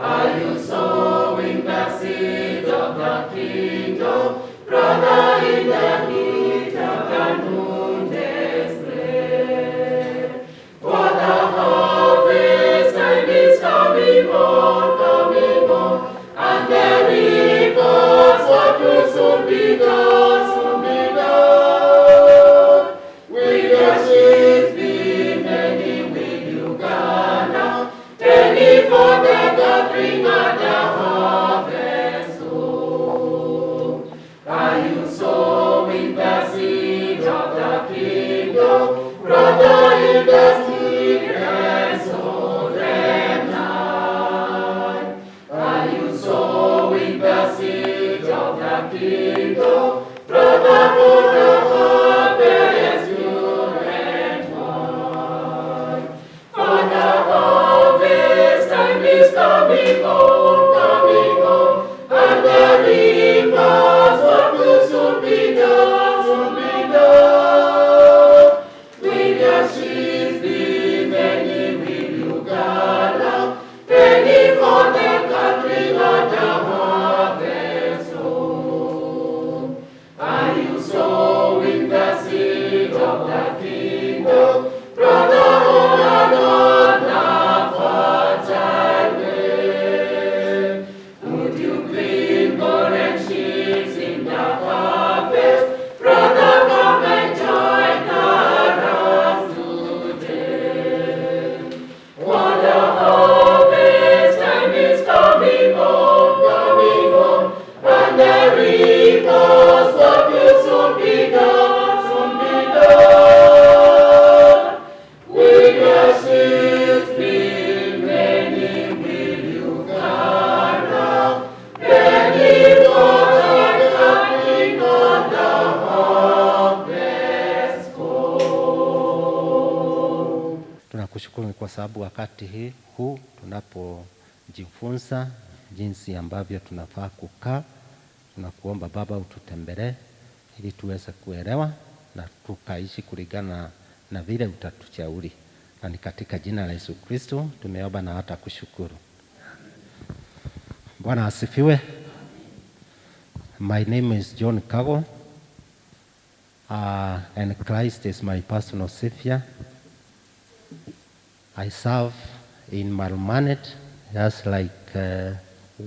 Are you sowing the seed of the kingdom, brother, in the heat of the noonday flame? For the harvest time is coming on, and the reapers what will soon be done, soon be done. Will your sheaves be many? Will you gather any for the gathering and the harvest home? Are you sowing the seed of the kingdom, brother, in the secret soul remnant? Are you sowing the seed of the kingdom, brother, for the harvest pure and wide? For the harvest time is coming on, and the reapers what will soon be done, soon be done. Will your sheaves be many? Will you gather any for the gathering of the harvest home? Are you sowing the seed of the kingdom, brother, on another fertile land? Would you glean golden sheaves in the harvest, brother, come and join us today? For the harvest time is coming on, and the reapers what will soon be done, soon be done. Will your sheaves be many? Will you gather any for the gathering of the harvest home? Tunakushukuru kwa sababu wakati huu tunapojifunza jinsi ambavyo tunafaa kukaa, tunakuomba Baba ututembelee ili tuweze kuelewa na tukaishi kulingana na vile utatushauri. Na ni katika jina la Yesu Kristo tumeomba na hata kushukuru. Bwana asifiwe. My name is John Kago, and Christ is my personal savior. I serve in Marmarnet, just like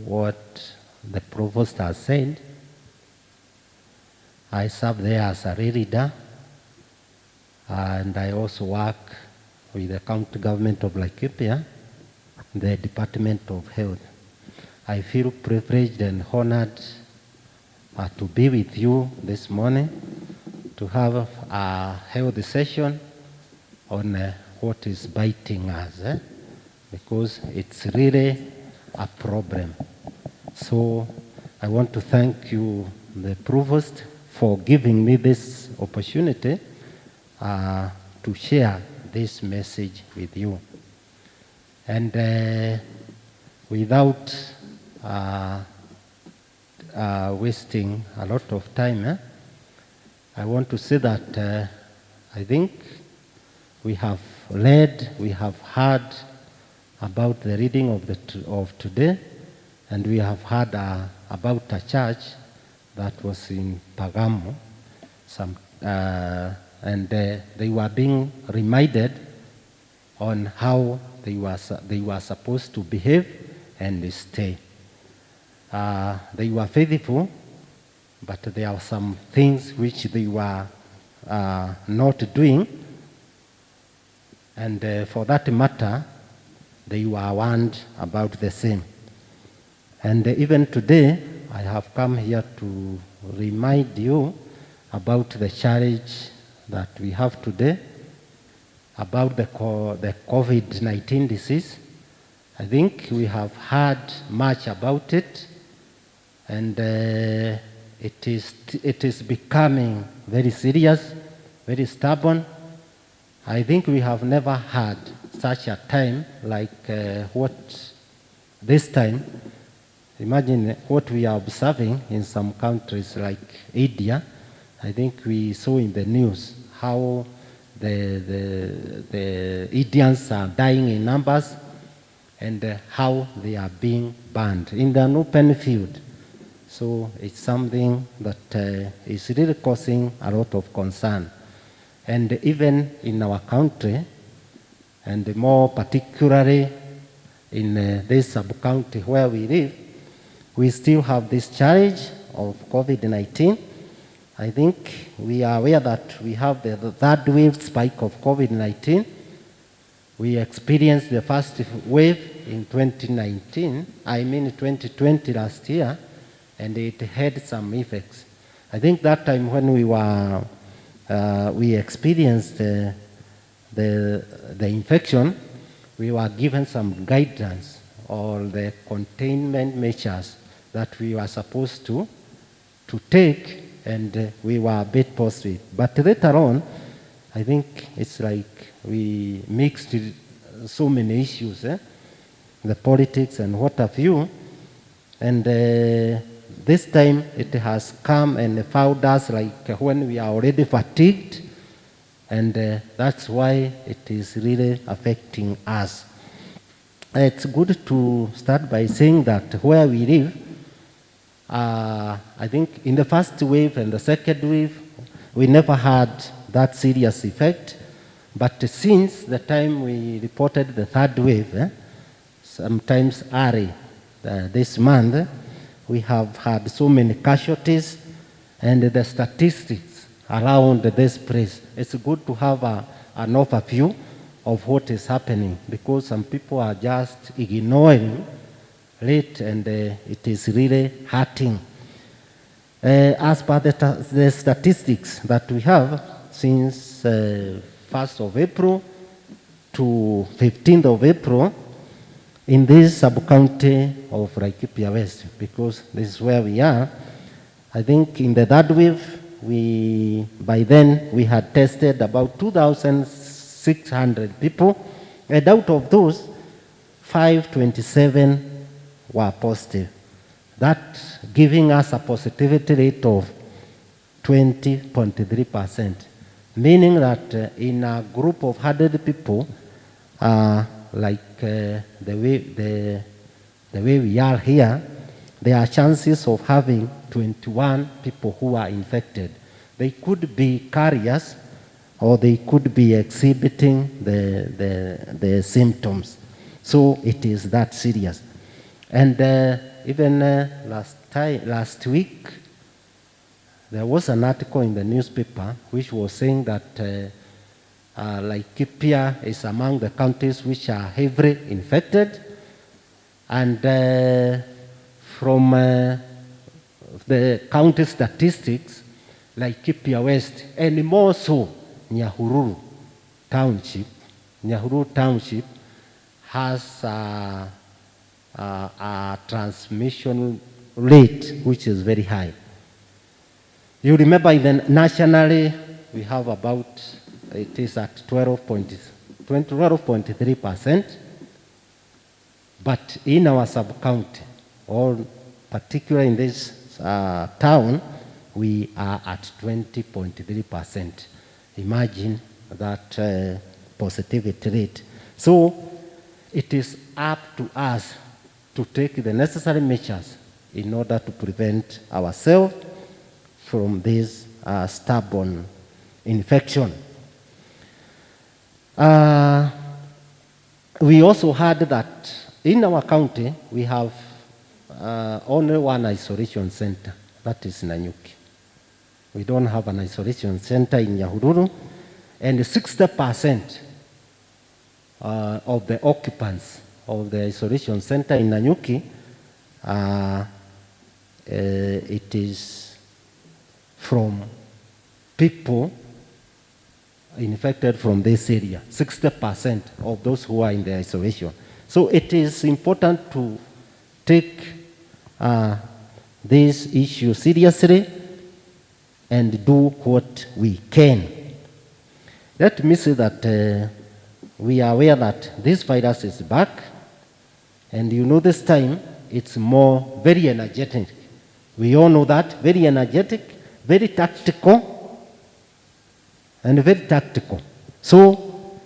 what the provost has said. I serve there as a Layleader, and I also work with the county government of Laikipia, the Department of Health. I feel privileged and honored to be with you this morning to have a health session on what is biting us, because it's really a problem. So I want to thank you, the Provost, for giving me this opportunity to share this message with you. And without wasting a lot of time, I want to say that I think we have heard about the reading of today, and we have heard about a church that was in Pagamo, and they were being reminded on how they were supposed to behave and stay. They were faithful, but there are some things which they were not doing, and for that matter, they were warned about the same. And even today, I have come here to remind you about the challenge that we have today, about the COVID-19 disease. I think we have heard much about it, and it is becoming very serious, very stubborn. I think we have never had such a time like what this time. Imagine what we are observing in some countries like India. I think we saw in the news how the Indians are dying in numbers, and how they are being burned in an open field. So it's something that is really causing a lot of concern. And even in our country, and more particularly in this sub-county where we live, we still have this challenge of COVID-19. I think we are aware that we have the third wave spike of COVID-19. We experienced the first wave in 2020 last year, and it had some effects. I think that time when we experienced the infection, we were given some guidance or the containment measures that we were supposed to take, and we were a bit positive. But later on, I think it's like we mixed so many issues, the politics and what have you, and this time it has come and found us like when we are already fatigued, and that's why it is really affecting us. It's good to start by saying that where we live, I think in the first wave and the second wave, we never had that serious effect. But since the time we reported the third wave, sometimes early this month, we have had so many casualties, and the statistics around this place. It's good to have an overview of what is happening, because some people are just ignoring it, and it is really hurting. As per the statistics that we have, since 1st of April to 15th of April, in this sub-county of Laikipia West, because this is where we are, I think in the third wave, by then we had tested about 2,600 people, and out of those, 527 were positive. That giving us a positivity rate of 20.3%, meaning that in a group of 100 people, like the way we are here, there are chances of having 21 people who are infected. They could be carriers, or they could be exhibiting the symptoms. So it is that serious. And even last week, there was an article in the newspaper which was saying that Laikipia is among the counties which are heavily infected, and from the county statistics, Laikipia West, and more so Nyahururu Township has a transmission rate which is very high. You remember even nationally, we have about, it is at 12.3%, but in our sub-county, or particularly in this town, we are at 20.3%. Imagine that positivity rate. So it is up to us to take the necessary measures in order to prevent ourselves from this stubborn infection. We also heard that in our county, we have only one isolation center, that is Nanyuki. We don't have an isolation center in Nyahururu, and 60% of the occupants of the isolation center in Nanyuki, it is from people infected from this area, 60% of those who are in the isolation. So it is important to take this issue seriously and do what we can. Let me say that we are aware that this virus is back, and you know this time it's very energetic. We all know that, very energetic, very tactical, and very tactical. So,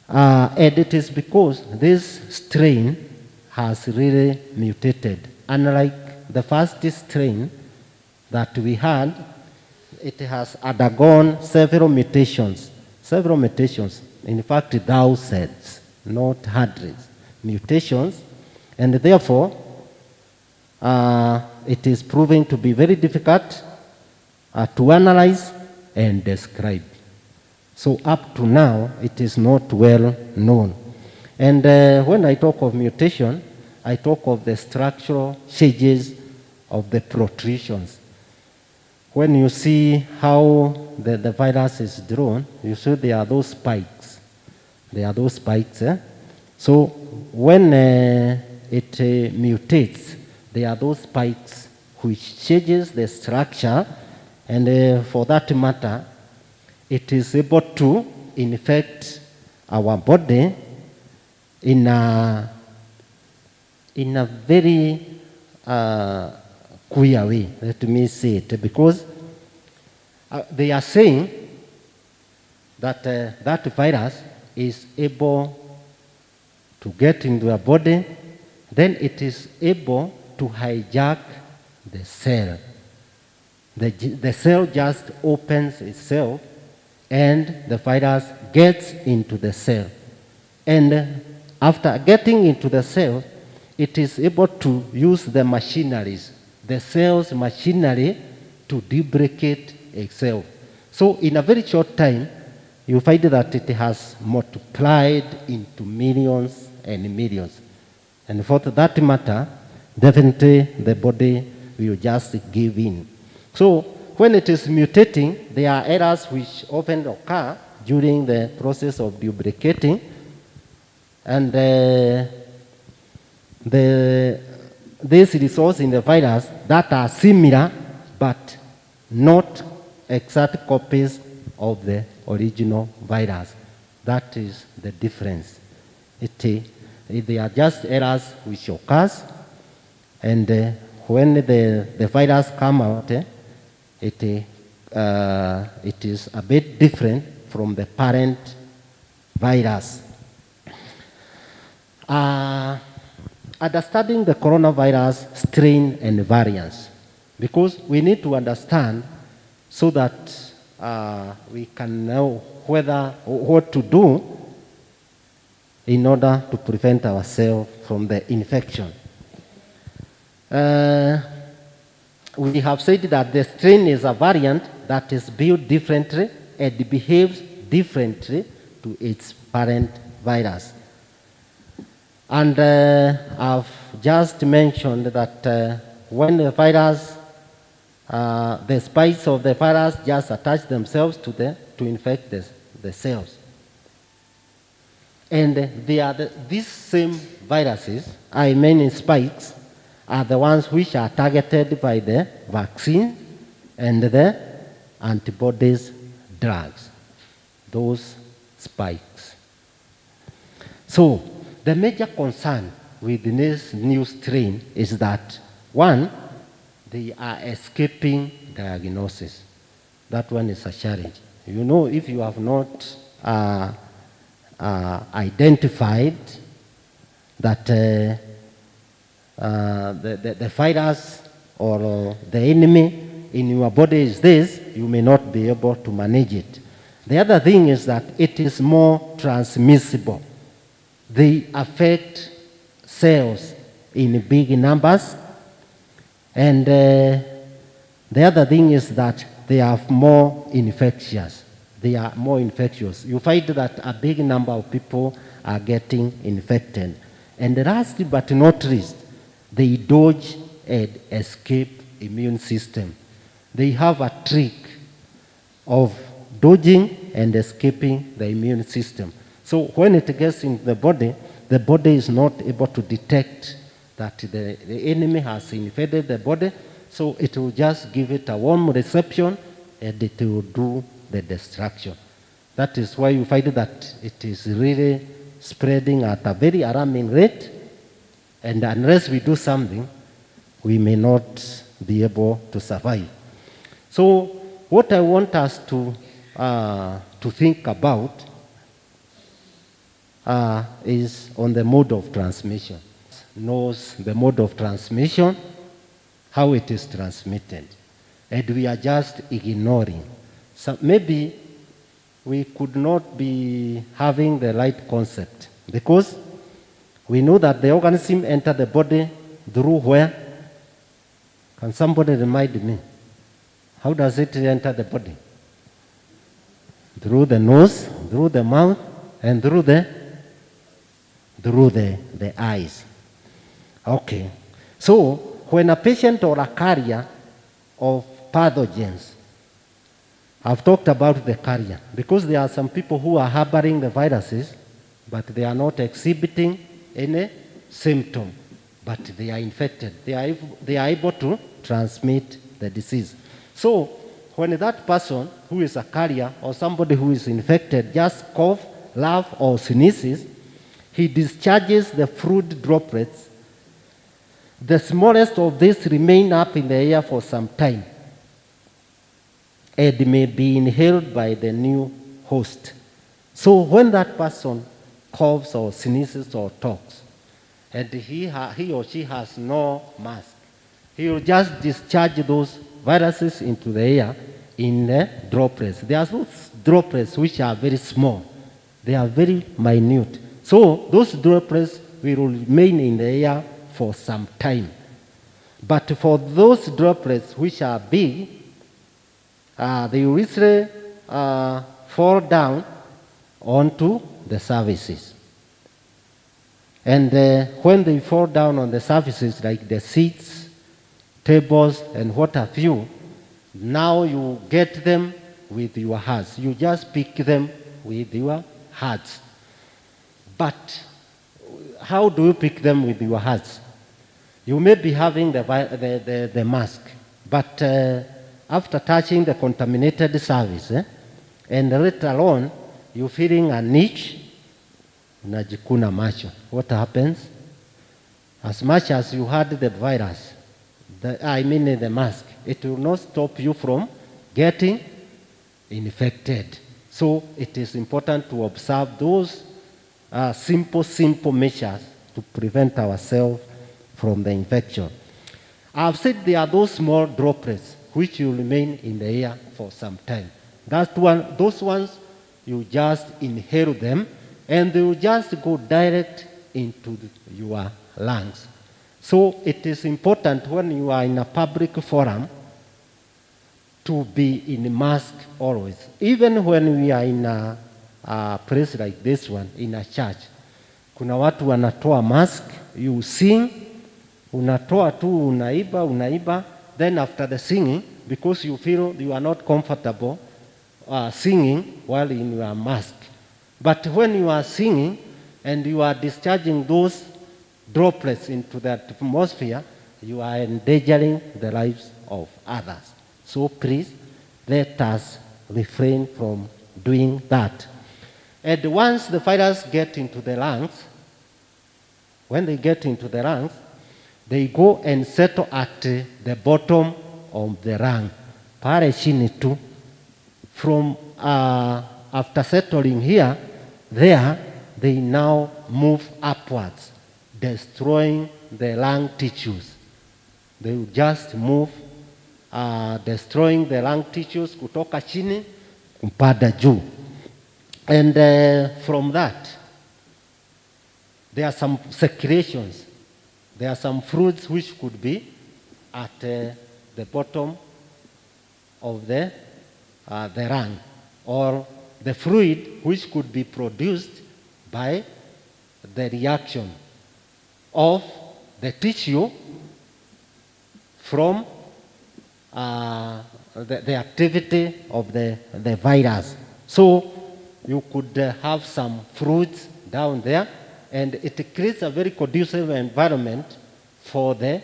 and it is because this strain has really mutated. Unlike the first strain that we had, it has undergone several mutations. In fact, thousands, not hundreds, mutations, and therefore, it is proving to be very difficult to analyze and describe. So up to now, it is not well known. And when I talk of mutation, I talk of the structural changes of the protrusions. When you see how the virus is drawn, you see there are those spikes. So when it mutates, there are those spikes which changes the structure, and for that matter, it is able to infect our body in a very queer way, let me say it, because they are saying that that virus is able to get into your body, then it is able to hijack the cell. The cell just opens itself and the virus gets into the cell. And after getting into the cell, it is able to use the machineries, the cell's machinery, to duplicate itself. So in a very short time, you find that it has multiplied into millions and millions. And for that matter, definitely the body will just give in. So when it is mutating, there are errors which often occur during the process of duplicating, and this results in the virus that are similar but not exact copies of the original virus. That is the difference. They are just errors which occurs, and when the virus come out, it is a bit different from the parent virus. Understanding the coronavirus strain and variants, because we need to understand so that we can know what to do in order to prevent ourselves from the infection. We have said that the strain is a variant that is built differently and behaves differently to its parent virus. And I've just mentioned that when the virus, the spikes of the virus just attach themselves to infect the cells. And these same viruses, I mean spikes, are the ones which are targeted by the vaccine and the antibodies drugs, those spikes. So the major concern with this new strain is that, one, they are escaping diagnosis. That one is a challenge. You know, if you have not identified that the virus or the enemy in your body is this, you may not be able to manage it. The other thing is that it is more transmissible. They affect cells in big numbers, and the other thing is that they are more infectious. You find that a big number of people are getting infected. And last but not least, they dodge and escape immune system. They have a trick of dodging and escaping the immune system. So when it gets in the body is not able to detect that the enemy has invaded the body, so it will just give it a warm reception and it will do the destruction. That is why you find that it is really spreading at a very alarming rate, and unless we do something, we may not be able to survive. So what I want us to think about is on the mode of transmission. knows the mode of transmission, how it is transmitted, and we are just ignoring. So maybe we could not be having the right concept, because we know that the organism enter the body through where? Can somebody remind me? How does it enter the body? Through the nose, through the mouth, and through the eyes. Okay. So when a patient or a carrier of pathogens, I've talked about the carrier, because there are some people who are harboring the viruses, but they are not exhibiting any symptom, but they are infected. They are able to transmit the disease. So when that person who is a carrier or somebody who is infected just cough, laugh, or sneezes, he discharges the fluid droplets. The smallest of these remain up in the air for some time and may be inhaled by the new host. So when that person coughs or sneezes or talks, and he or she has no mask, he will just discharge those viruses into the air in droplets. There are those droplets which are very small. They are very minute. So those droplets will remain in the air for some time. But for those droplets which are big, they will easily fall down onto the surfaces. And when they fall down on the surfaces, like the seats, tables, and what have you, now you get them with your hands. You just pick them with your hands. But how do you pick them with your hands? You may be having the mask, but after touching the contaminated surface, and later on, you're feeling an itch, unajikuna macho. What happens? As much as you had the virus, the mask, it will not stop you from getting infected. So it is important to observe those simple measures to prevent ourselves from the infection. I've said there are those small droplets which will remain in the air for some time. Those ones, you just inhale them, and they will just go direct into your lungs. So it is important when you are in a public forum to be in mask always. Even when we are in a place like this one, in a church, kuna watu wanatoa mask, you sing, unatoa tu, unaiba, then after the singing, because you feel you are not comfortable singing while in your mask. But when you are singing and you are discharging those droplets into the atmosphere, you are endangering the lives of others. So please, let us refrain from doing that. And once the virus get into the lungs, when they get into the lungs, they go and settle at the bottom of the lung. Pale chini tu. From after settling here, there, they now move upwards, destroying the lung tissues. They will just move, destroying the lung tissues kutoka chini kupanda juu. And from that, there are some secretions. There are some fruits which could be at the bottom of the lung, or the fluid which could be produced by the reaction of the tissue from the activity of the virus. So you could have some fruits down there, and it creates a very conducive environment for the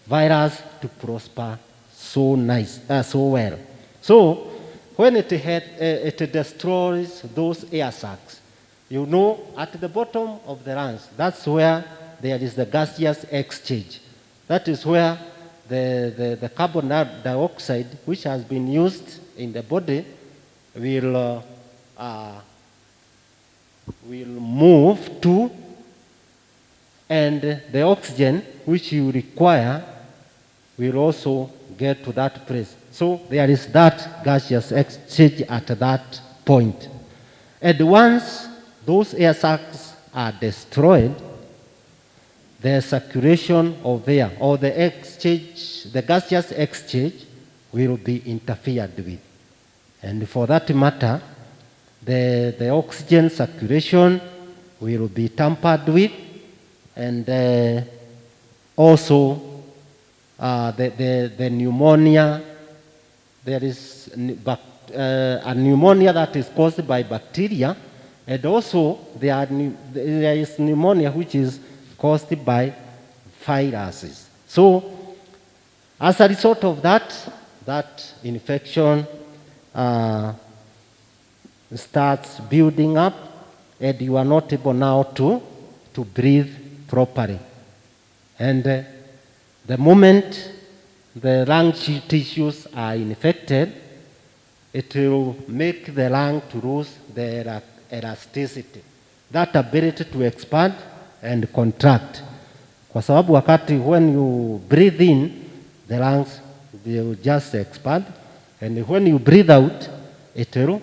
virus to prosper so well. So when it destroys those air sacs, you know, at the bottom of the lungs, that's where there is the gaseous exchange. That is where the carbon dioxide, which has been used in the body, will move to and the oxygen which you require will also get to that place. So there is that gaseous exchange at that point. And once those air sacs are destroyed, the circulation of air or the exchange, the gaseous exchange will be interfered with. And for that matter, the oxygen circulation will be tampered with, and also the pneumonia. There is a pneumonia that is caused by bacteria, and also there is pneumonia which is caused by viruses. So as a result of that infection starts building up, and you are not able now to breathe properly. And the moment the lung tissues are infected, it will make the lung to lose the elasticity, that ability to expand and contract. Kwa sababu wakati when you breathe in, the lungs, they will just expand, and when you breathe out, it will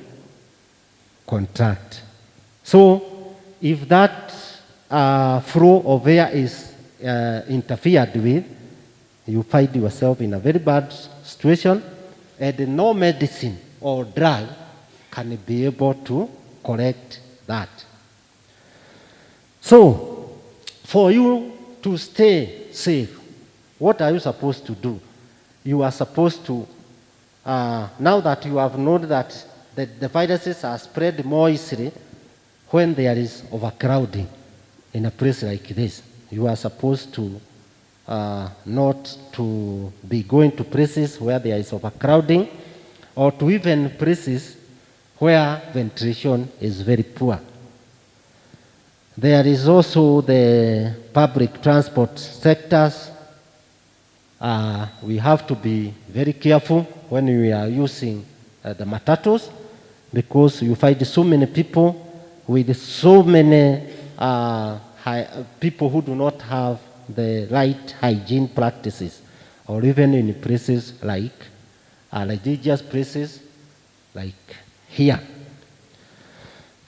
contract. So if that flow of air is interfered with, you find yourself in a very bad situation, and no medicine or drug can be able to correct that. So, for you to stay safe, what are you supposed to do? You are supposed to, now that you have known that the viruses are spread more easily when there is overcrowding in a place like this, you are supposed to not to be going to places where there is overcrowding, or to even places where ventilation is very poor. There is also the public transport sectors. We have to be very careful when we are using the matatus, because you find so many people with so many people who do not have the right hygiene practices, or even in places like religious places like here.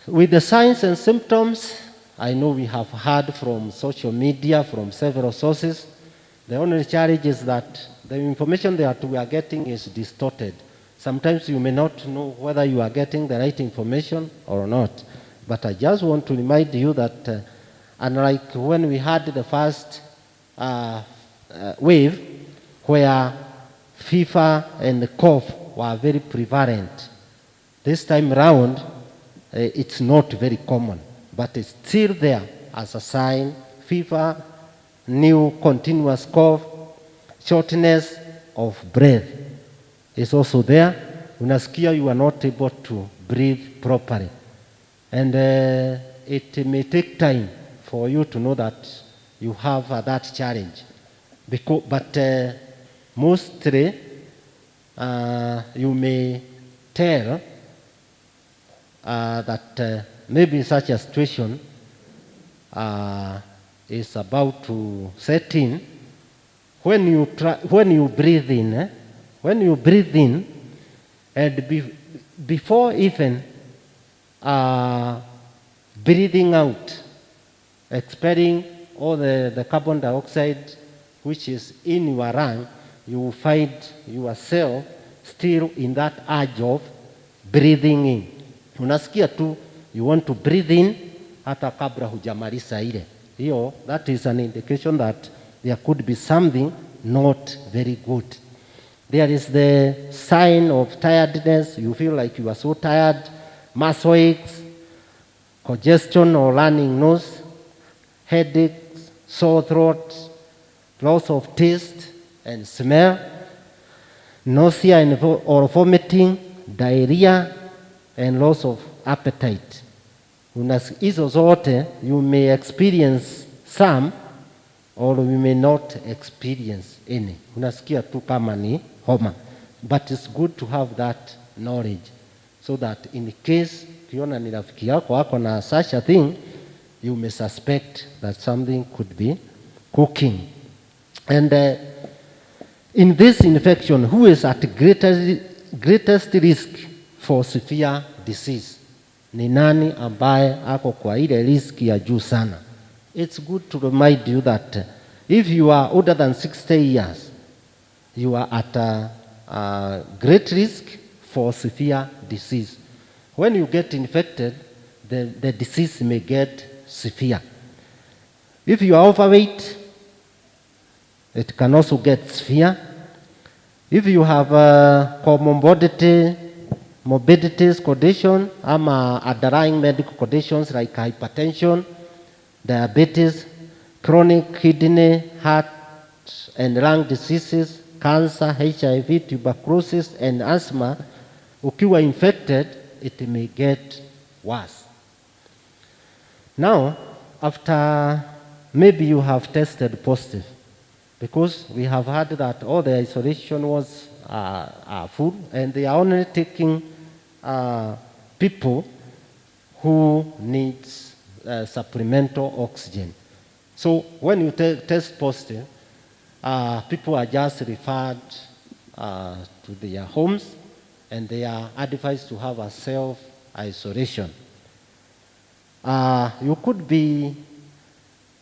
With the signs and symptoms, I know we have heard from social media, from several sources. The only challenge is that the information that we are getting is distorted. Sometimes you may not know whether you are getting the right information or not. But I just want to remind you that unlike when we had the first wave, where fever and cough were very prevalent, this time around, it's not very common, but it's still there as a sign. Fever, new continuous cough, shortness of breath is also there. Unasikia you are not able to breathe properly. And it may take time for you to know that you have that challenge. But mostly, you may tell that maybe such a situation is about to set in when you breathe in. When you breathe in, and before even breathing out, expelling all the carbon dioxide which is in your lung, you will find yourself still in that urge of breathing in. Unasikia tu you want to breathe in hata kabla hujamaliza ile. Hiyo, that is an indication that there could be something not very good. There is the sign of tiredness. You feel like you are so tired, muscle aches, congestion or running nose, headaches, sore throat, loss of taste and smell, nausea or vomiting, diarrhea, and loss of appetite. Hizo zote, you may experience some, or you may not experience any. Unasikia tu kama ni homa. But it's good to have that knowledge, so that in case ukiona ni rafiki yako wako na such a thing, you may suspect that something could be cooking. And in this infection, who is at greatest risk for severe disease? Ni nani ambaye ako kwa ile risk ya juu sana? It's good to remind you that if you are older than 60 years, you are at a great risk for severe disease. When you get infected, the disease may get severe. If you are overweight, it can also get severe. If you have morbidities condition, underlying medical conditions like hypertension, diabetes, chronic kidney, heart and lung diseases, cancer, HIV, tuberculosis, and asthma, ukiwa infected, it may get worse. Now, after maybe you have tested positive, because we have heard that all the isolation was full, and they are only taking people who needs supplemental oxygen. So when you test positive, people are just referred to their homes, and they are advised to have a self-isolation. You could be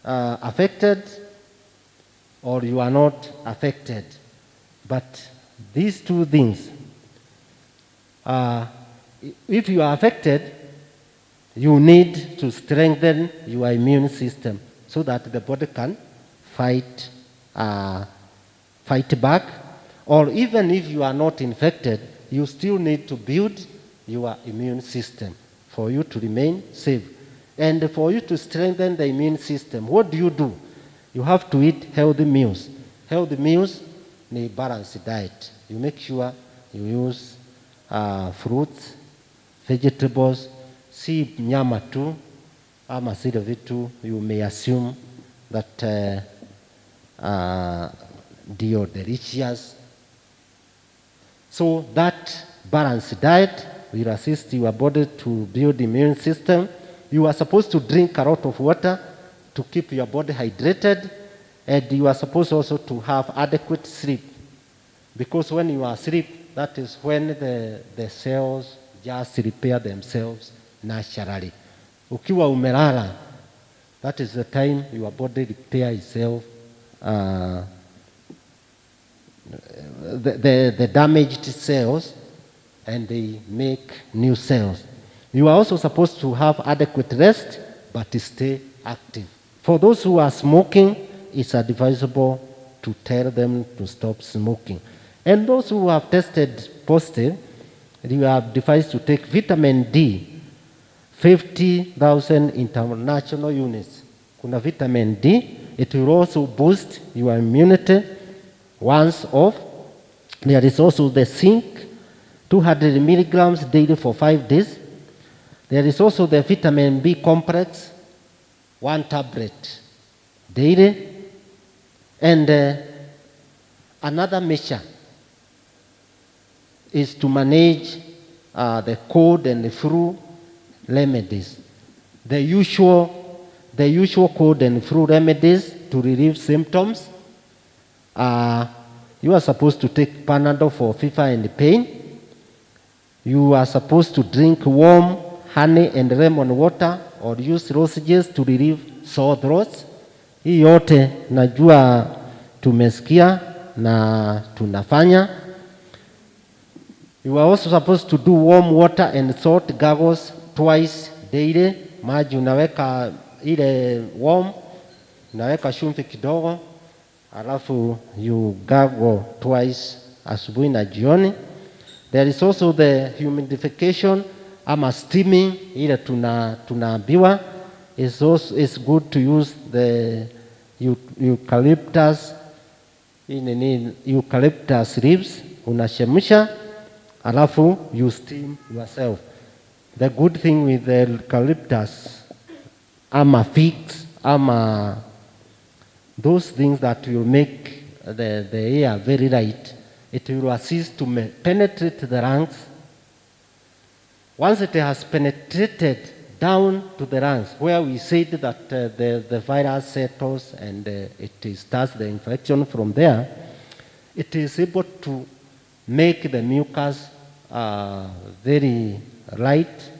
affected, or you are not affected. But these two things, if you are affected, you need to strengthen your immune system so that the body can fight back. Or even if you are not infected, you still need to build your immune system for you to remain safe. And for you to strengthen the immune system, what do? You have to eat healthy meals. Healthy meals need balanced diet. You make sure you use fruits, vegetables, si nyama tu, ama zile vitu you may assume that they are delicious. So that balanced diet will assist your body to build immune system. You are supposed to drink a lot of water to keep your body hydrated, and you are supposed also to have adequate sleep, because when you are asleep, that is when the cells just repair themselves naturally. Ukiwa umelala, that is the time your body repair itself, the damaged cells, and they make new cells. You are also supposed to have adequate rest, but stay active. For those who are smoking, it's advisable to tell them to stop smoking. And those who have tested positive, you are advised to take vitamin D, 50,000 international units. Kuna vitamin D, it will also boost your immunity once off. There is also the zinc, 200 milligrams daily for 5 days. There is also the vitamin B complex, 1 tablet daily. And another measure is to manage the cold and the flu remedies. The usual cold and flu remedies to relieve symptoms. You are supposed to take Panadol for fever and pain. You are supposed to drink warm honey and lemon water, or use lozenges to relieve sore throats. Hii yote najua tumesikia na tunafanya. You are also supposed to do warm water and salt gargles twice daily. Maji unaweka ile warm, unaweka chumvi kidogo, alafu you gargle twice, asubuhi na jioni. There is also the humidification ama steaming, ile tunaambiwa. It's good to use the eucalyptus leaves, unachemsha, alafu you steam yourself. The good thing with the eucalyptus ama figs ama those things that will make the air very light, it will assist to penetrate the lungs. Once it has penetrated down to the lungs, where we said that the virus settles and it starts the infection from there. It is able to make the mucus very light,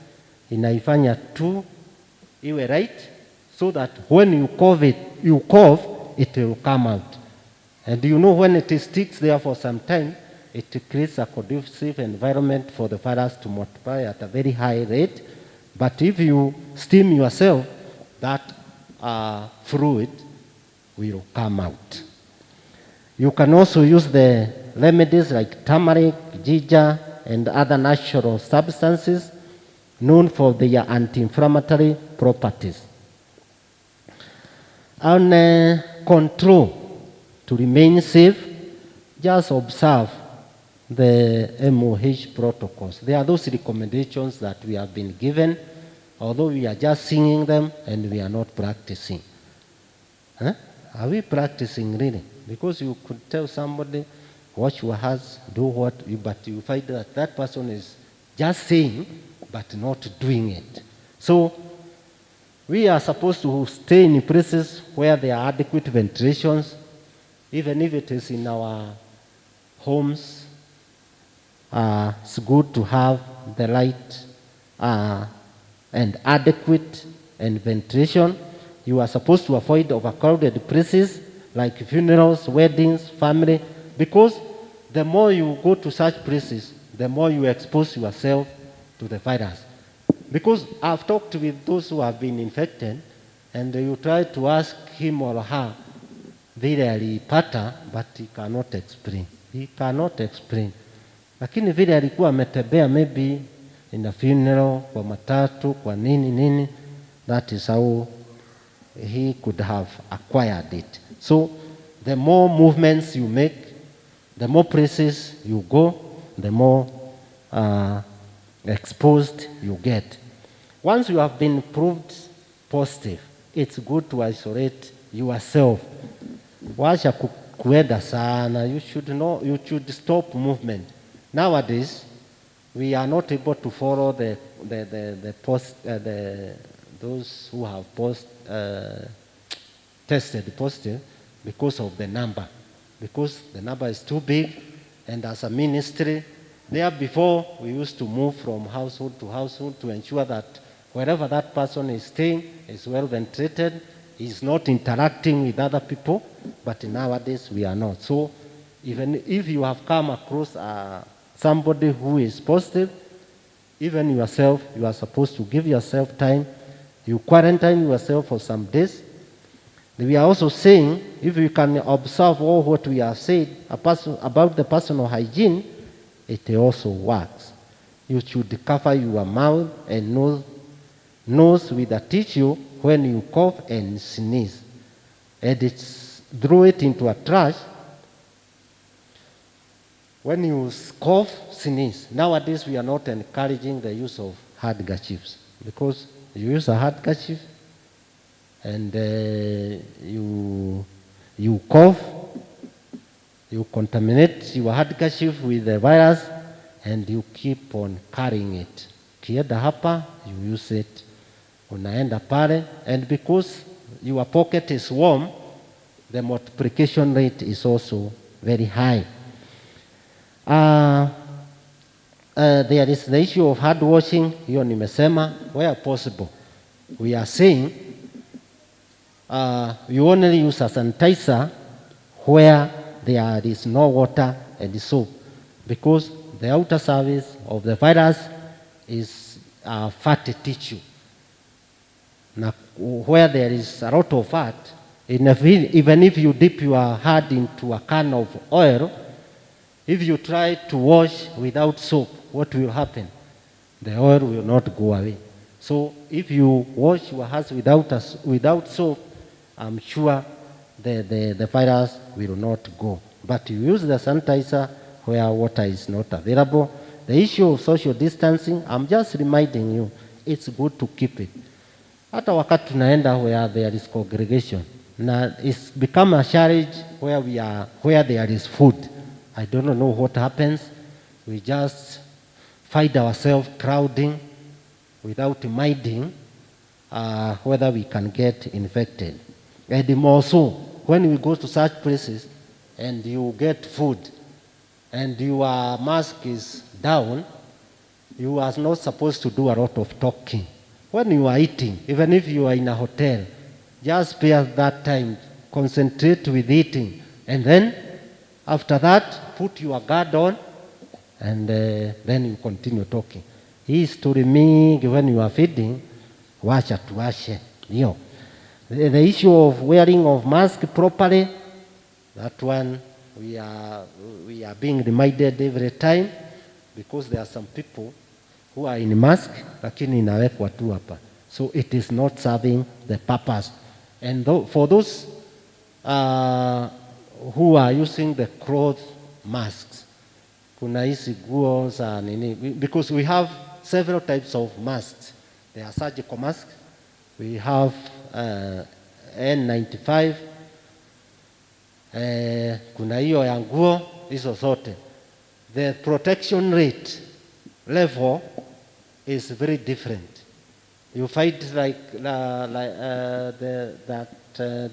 inaifanya tu iwe light, so that when you cough, it will come out. And you know, when it sticks there for some time, it creates a conducive environment for the virus to multiply at a very high rate. But if you steam yourself, that fluid will come out. You can also use the remedies like turmeric, ginger, and other natural substances known for their anti-inflammatory properties. And control, to remain safe, just observe the MOH protocols. There are those recommendations that we have been given, although we are just singing them and we are not practicing. Huh? Are we practicing really? Because you could tell somebody, wash your hands, do what, but you find that that person is just saying, but not doing it. So we are supposed to stay in places where there are adequate ventilations, even if it is in our homes. It's good to have the light and adequate and ventilation. You are supposed to avoid overcrowded places like funerals, weddings, family, because the more you go to such places, the more you expose yourself to the virus. Because I've talked with those who have been infected, and you try to ask him or her vile alipata, but he cannot explain. He cannot explain. Lakini vile alikuwa ametembea maybe in a funeral, kwa matatu, kwa nini, that is how he could have acquired it. So the more movements you make, the more places you go, the more exposed you get. Once you have been proved positive, it's good to isolate yourself. Wacha kuenda sana, you should stop movement. Nowadays, we are not able to follow those who have tested positive because of the number. Because the number is too big, and as a ministry, there before we used to move from household to household to ensure that wherever that person is staying is well ventilated, is not interacting with other people, but nowadays we are not. So even if you have come across somebody who is positive, even yourself, you are supposed to give yourself time. You quarantine yourself for some days. We are also saying, if you can observe all what we have said about the personal hygiene, it also works. You should cover your mouth and nose with a tissue when you cough and sneeze. And throw it into a trash. When you cough, sneeze. Nowadays, we are not encouraging the use of handkerchiefs, because you use a handkerchief and you cough, you contaminate your handkerchief with the virus, and you keep on carrying it. Ukienda hapa, you use it. Unaenda pale, and because your pocket is warm, the multiplication rate is also very high. There is the issue of hand washing. Hiyo nimesema, where possible. We are saying you only use a sanitizer where there is no water and soap, because the outer surface of the virus is fatty tissue. Now, where there is a lot of fat, even if you dip your hand into a can of oil, if you try to wash without soap, what will happen? The oil will not go away. So if you wash your hands without soap, I'm sure the virus will not go. But you use the sanitizer where water is not available. The issue of social distancing, I'm just reminding you, it's good to keep it. Hata wakati tunaenda where there is congregation, na it's become a challenge where there is food. I don't know what happens. We just find ourselves crowding without minding whether we can get infected. And more so, when we go to such places and you get food and your mask is down, you are not supposed to do a lot of talking. When you are eating, even if you are in a hotel, just spare that time, concentrate with eating, and then after that, put your guard on, and then you continue talking. Hii story mingi when you are feeding, wacha tuashe. The issue of wearing of mask properly, that one we are being reminded every time, because there are some people who are in mask lakini inawekwa tu hapa, so it is not serving the purpose. And for those who are using the cloth masks, kuna hizi nguo za nini, because we have several types of masks. There are surgical masks, we have N95, kuna hiyo ya nguo, hizo zote. The protection rate level is very different. You find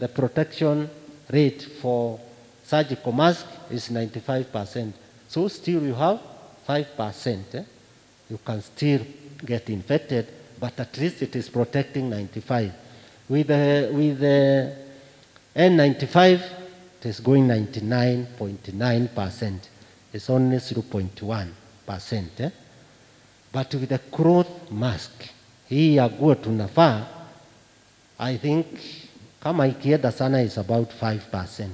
the protection rate for surgical mask is 95%. So still you have 5%. You can still get infected, but at least it is protecting 95%. With the N95, it is going 99.9%. It's only 0.1%. But with the cloth mask, hii ya nguo tunafaa, I think kama ikienda sana is about 5%.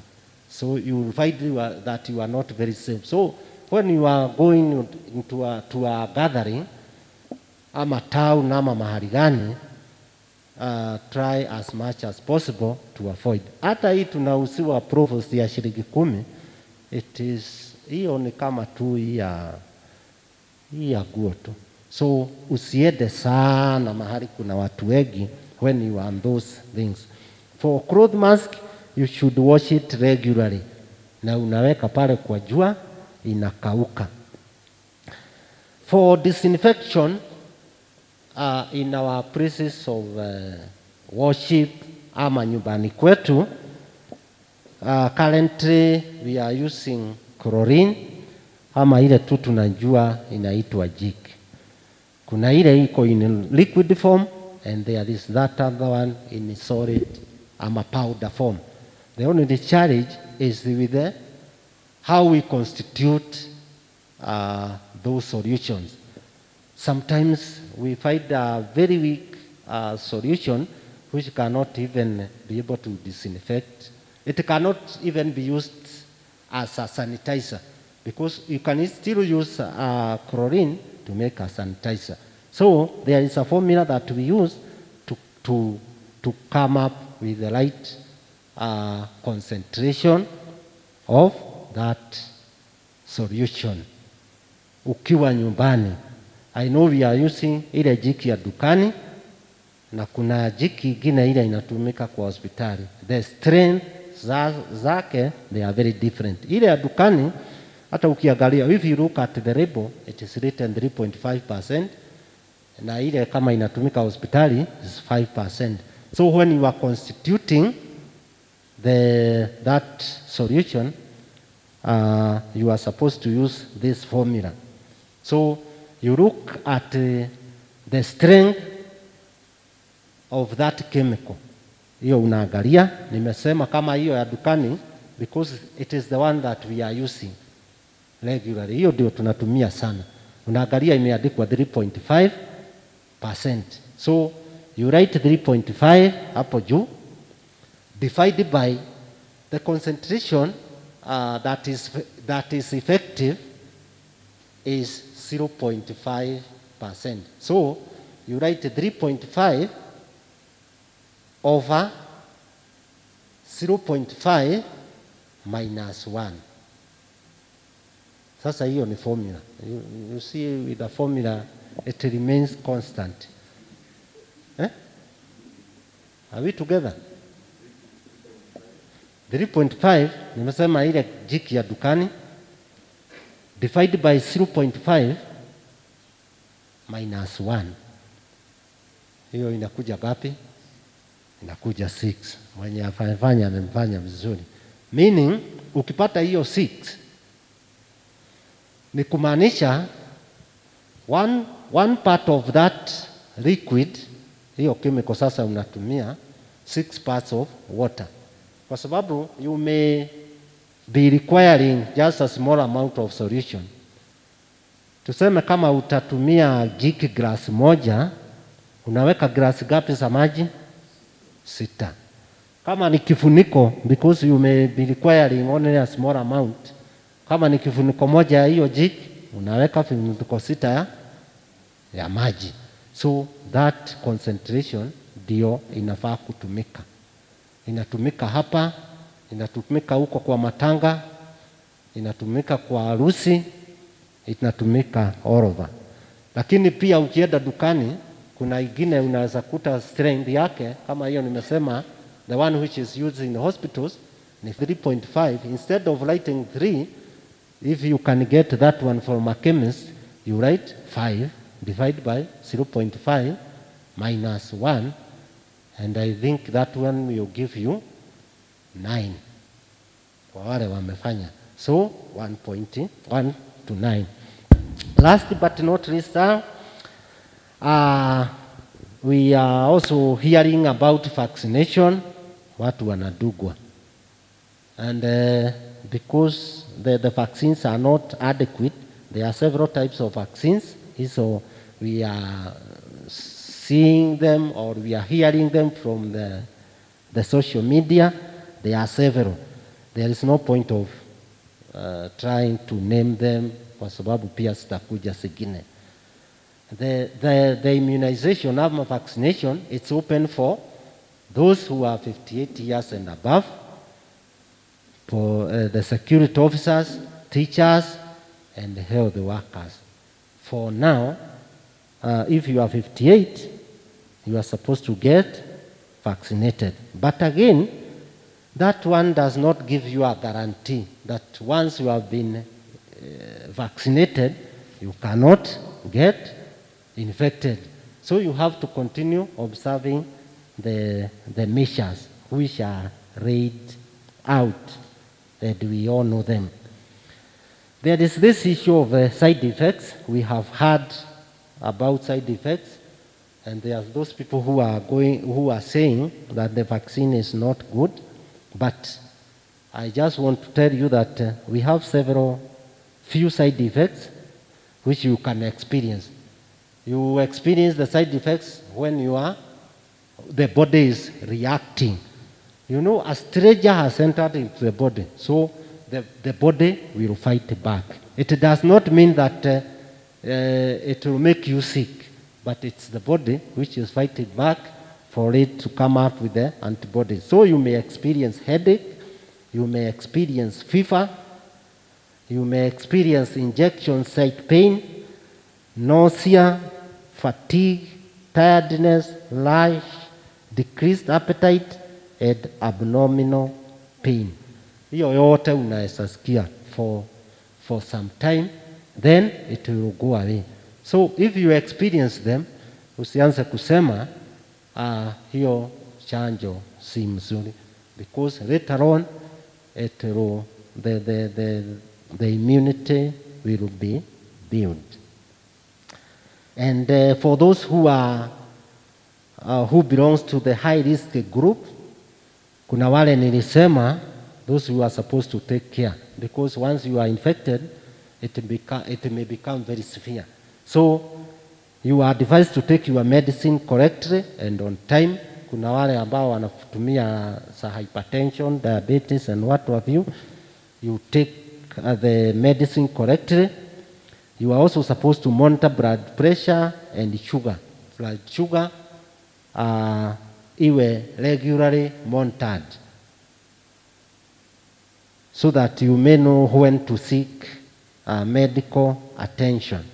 So you will find that you are not very safe. So when you are going into to a gathering, ama town ama mahali gani, try as much as possible to avoid. Hata hii tunausiwa Provost ya shilingi 10, it is hiyo ni kama tu hii ya nguo tu. So usiende sana mahali kuna watu wengi when you are on those things. For cloth mask, you should wash it regularly. Na unaweka pale kwa jua, inakauka. For disinfection, in our places of worship ama nyumbani kwetu, currently we are using chlorine ama ile tu tunajua inaitwa jik. Kuna ile iko in liquid form, and there is that other one in solid ama powder form. The only challenge is with how we constitute those solutions. Sometimes we find a very weak solution which cannot even be able to disinfect. It cannot even be used as a sanitizer, because you can still use chlorine to make a sanitizer. So there is a formula that we use to come up with the right concentration of that solution. Ukiwa nyumbani, I know we are using ile jiki ya dukani, na kuna jiki ingine ile inatumika kwa hospitali. The strength zake, they are very different. Ile ya dukani, hata ukiangalia, if you look at the label, it is written 3.5%, na ile kama inatumika hospitali is 5%. So when you are constituting that solution, you are supposed to use this formula. So you look at the strength of that chemical. Hiyo unaangalia, nimesema kama hiyo ya dukani, because it is the one that we are using regularly. Hiyo ndio tunatumia sana. Unaangalia imeandikwa 3.5%. So you write 3.5 hapo juu, divided by the concentration that is effective is 0.5%. So you write 3.5 over 0.5 minus 1. Sasa hiyo ni formula. You see with the formula it remains constant. Are we together? 3.5 nimesema ile jiki ya dukani, divided by 0.5 minus 1. hiyo inakuja gapi? Inakuja 6. Mwenye afanya amefanya vizuri. Meaning ukipata hiyo 6 ni kumaanisha one part of that liquid, hiyo chemical sasa unatumia 6 parts of water, kwa sababu you may be requiring just a small amount of solution. Tuseme kama utatumia jik glass moja, unaweka glass gapi za maji? 6. Kama ni kifuniko, because you may be requiring only a small amount, kama ni kifuniko moja ya hiyo jik, unaweka vifuniko 6 ya maji. So that concentration ndio inafaa kutumika. Inatumika hapa, inatumika huko kwa matanga, inatumika kwa harusi, inatumika all over. Lakini pia ukienda dukani, kuna ingine unaweza kuta strength yake, kama hiyo nimesema, the one which is used in hospitals ni 3.5. Instead of writing 3, if you can get that one from a chemist, you write 5 divided by 0.5 minus 1, and I think that one will give you 9 kwa wale wamefanya. So 1.1 to 9. Last but not least, we are also hearing about vaccination. Watu wanadugwa, and because the vaccines are not adequate, there are several types of vaccines. So we are seeing them, or we are hearing them from the social media. There are several. There is no point of trying to name them, kwa sababu pia sitakuja sigine. The immunization ama vaccination, it's open for those who are 58 years and above, for the security officers, teachers, and health workers. For now, if you are 58, you are supposed to get vaccinated. But again, that one does not give you a guarantee that once you have been vaccinated, you cannot get infected. So you have to continue observing the measures which are laid out, and we all know them. There is this issue of side effects. We have heard about side effects, and there are those people who are saying that the vaccine is not good. But I just want to tell you that we have few side effects which you can experience. You experience the side effects when the body is reacting. You know, a stranger has entered into the body, so the body will fight back. It does not mean that it will make you sick, but it's the body which is fighting back for it to come out with the antibodies. So you may experience headache, you may experience fever, you may experience injection site pain, nausea, fatigue, tiredness, rash, decreased appetite, and abdominal pain. Hiyo yote unaweza sikia for some time, then it will go away. So if you experience them, usianze kusema hiyo chanjo si mzuri, because later on it will, the immunity will be built. And for those who belongs to the high risk group, kuna wale nilisema, those who are supposed to take care, because once you are infected, it may become very severe. So you are advised to take your medicine correctly and on time. Kuna wale ambao wanatumia hypertension, diabetes and what have you. You take the medicine correctly. You are also supposed to monitor blood pressure and sugar. Blood sugar iwe regularly monitored, so that you may know when to seek medical attention.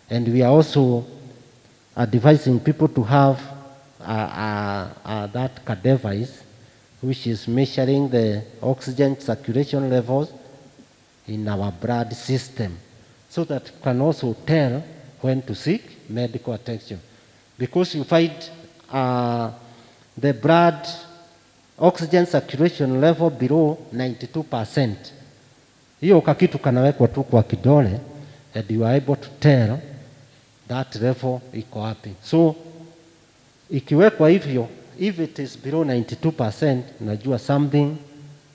And we are also advising people to have that device which is measuring the oxygen circulation levels in our blood system, so that you can also tell when to seek medical attention. Because you find the blood oxygen circulation level below 92%. Hiyo kakitu kanawekwa tu kwa kidole and you are able to tell that level iko wapi. So ikiwekwa hivyo, if it is below 92%, najua something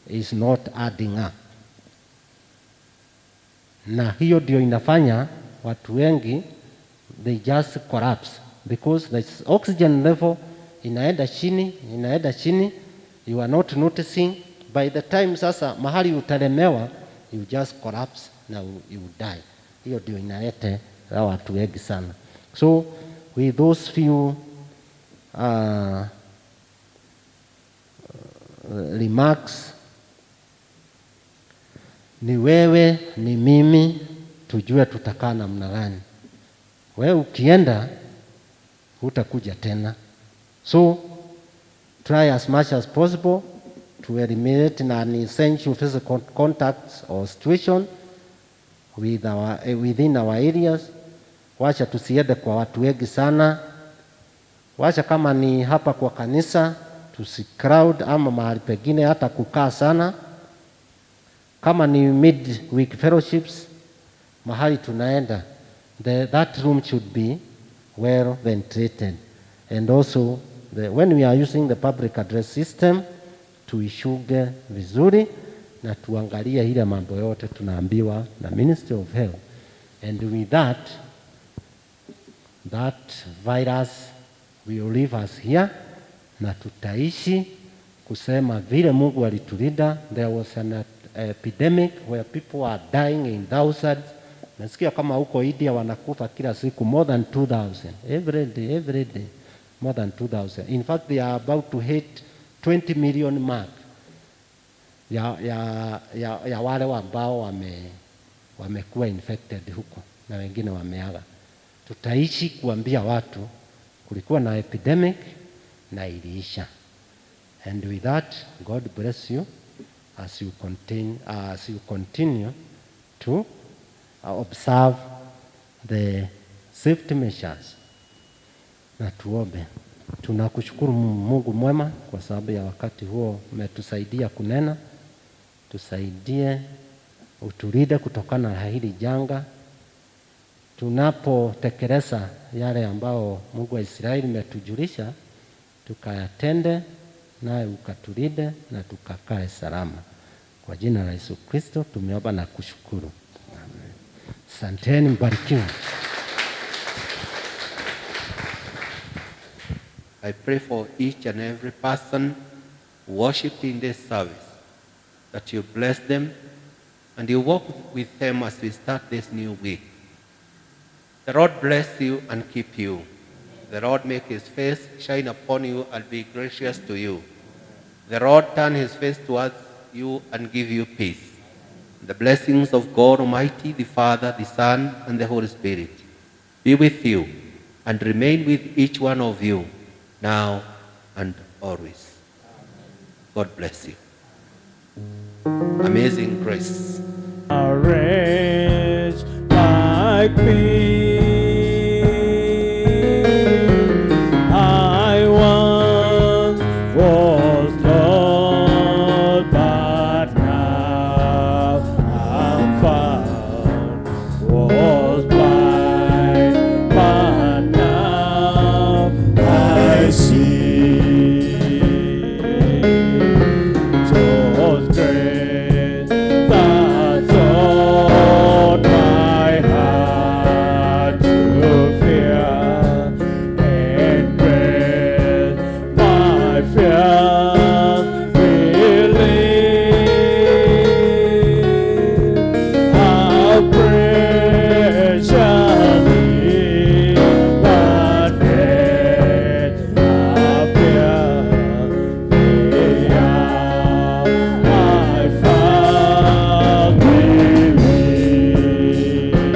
is not adding up. Na hiyo ndio inafanya watu wengi they just collapse because the oxygen level inaenda chini, you are not noticing. By the time sasa mahali utalemewa, you just collapse na you die. Hiyo ndio inaleta watu wengi sana. So with those few remarks, ni wewe ni mimi tujue tutakaa namna gani. Wewe ukienda hutakuja tena. So try as much as possible to eliminate non-essential physical contacts or situation within our areas. Wacha tusiende kwa watu wengi sana. Wacha kama ni hapa kwa kanisa crowd ama mahali pengine hata kukaa sana. Kama ni mid-week fellowships, mahali tunaenda, that room should be well ventilated. And also, when we are using the public address system, tuishuge vizuri na tuangalie ile mambo yote tunaambiwa na Ministry of Health. And with that virus will leave us here na tutaishi kusema vile Mungu alitulinda. There was an epidemic where people are dying in thousands. Nasikia kama huko India wanakufa kila siku more than 2,000 every day more than 2,000. In fact, they are about to hit 20 million mark ya wale ambao wamekuwa infected huko na wengine wameaga. Tutaishi kuambia watu kulikuwa na epidemic na iliisha. And with that, God bless you as you continue to observe the safety measures. Na tuombe. Tunakushukuru Mungu mwema kwa sababu ya wakati huo umetusaidia kunena. Tusaidie utulinde kutokana na hili janga. Tunapotekeleza yale ambao Mungu wa Israeli umetujulisha, tukayatende, naye ukatulinde na tukakae salama. Kwa jina la Yesu Kristo tumeomba na kushukuru. Amen. Asanteni, mbarikiwe. I pray for each and every person worshipped in this service, that you bless them and you walk with them as we start this new week. The Lord bless you and keep you. The Lord make his face shine upon you and be gracious to you. The Lord turn his face towards you and give you peace. The blessings of God Almighty, the Father, the Son, and the Holy Spirit be with you and remain with each one of you now and always. God bless you. Amazing grace. Arrange like